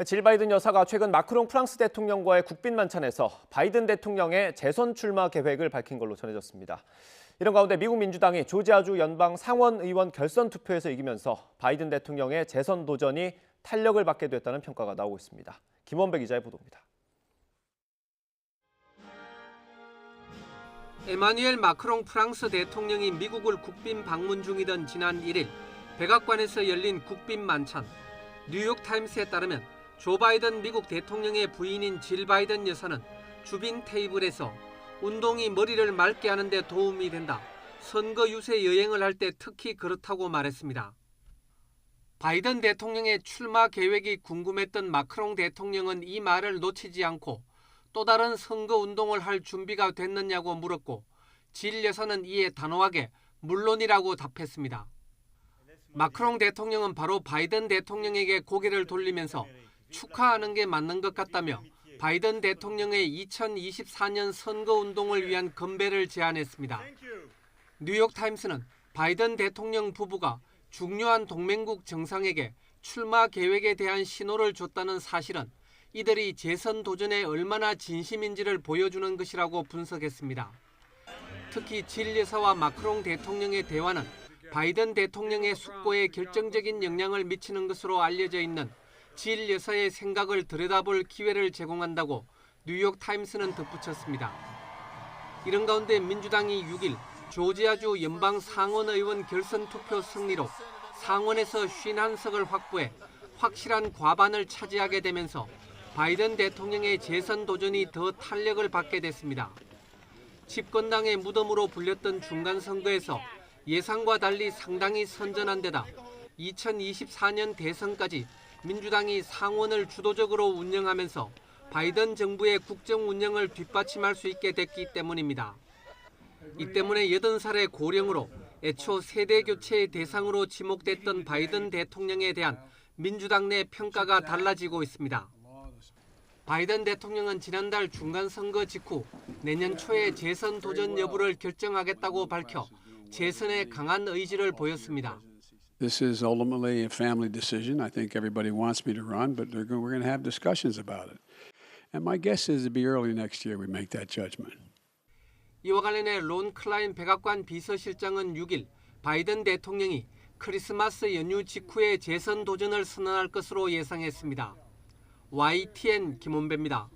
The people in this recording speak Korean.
질 바이든 여사가 최근 마크롱 프랑스 대통령과의 국빈 만찬에서 바이든 대통령의 재선 출마 계획을 밝힌 걸로 전해졌습니다. 이런 가운데 미국 민주당이 조지아주 연방 상원 의원 결선 투표에서 이기면서 바이든 대통령의 재선 도전이 탄력을 받게 됐다는 평가가 나오고 있습니다. 김원배 기자의 보도입니다. 에마뉘엘 마크롱 프랑스 대통령이 미국을 국빈 방문 중이던 지난 1일 백악관에서 열린 국빈 만찬. 뉴욕타임스에 따르면 조 바이든 미국 대통령의 부인인 질 바이든 여사는 주빈 테이블에서 운동이 머리를 맑게 하는 데 도움이 된다. 선거 유세 여행을 할 때 특히 그렇다고 말했습니다. 바이든 대통령의 출마 계획이 궁금했던 마크롱 대통령은 이 말을 놓치지 않고 또 다른 선거 운동을 할 준비가 됐느냐고 물었고 질 여사는 이에 단호하게 물론이라고 답했습니다. 마크롱 대통령은 바로 바이든 대통령에게 고개를 돌리면서 축하하는 게 맞는 것 같다며 바이든 대통령의 2024년 선거운동을 위한 건배를 제안했습니다. 뉴욕타임스는 바이든 대통령 부부가 중요한 동맹국 정상에게 출마 계획에 대한 신호를 줬다는 사실은 이들이 재선 도전에 얼마나 진심인지를 보여주는 것이라고 분석했습니다. 특히 질 여사와 마크롱 대통령의 대화는 바이든 대통령의 숙고에 결정적인 영향을 미치는 것으로 알려져 있는 질 여사의 생각을 들여다볼 기회를 제공한다고 뉴욕타임스는 덧붙였습니다. 이런 가운데 민주당이 6일 조지아주 연방 상원의원 결선 투표 승리로 상원에서 51석을 확보해 확실한 과반을 차지하게 되면서 바이든 대통령의 재선 도전이 더 탄력을 받게 됐습니다. 집권당의 무덤으로 불렸던 중간선거에서 예상과 달리 상당히 선전한 데다 2024년 대선까지 민주당이 상원을 주도적으로 운영하면서 바이든 정부의 국정 운영을 뒷받침할 수 있게 됐기 때문입니다. 이 때문에 80살의 고령으로 애초 세대 교체의 대상으로 지목됐던 바이든 대통령에 대한 민주당 내 평가가 달라지고 있습니다. 바이든 대통령은 지난달 중간선거 직후 내년 초에 재선 도전 여부를 결정하겠다고 밝혀 재선에 강한 의지를 보였습니다. This is ultimately a family decision. I think everybody wants me to run, but we're going to have discussions about it. And my guess is it'll be early next year we make that judgment. 이와 관련해 론 클라인 백악관 비서실장은 6일 바이든 대통령이 크리스마스 연휴 직후에 재선 도전을 선언할 것으로 예상했습니다. YTN 김원배입니다.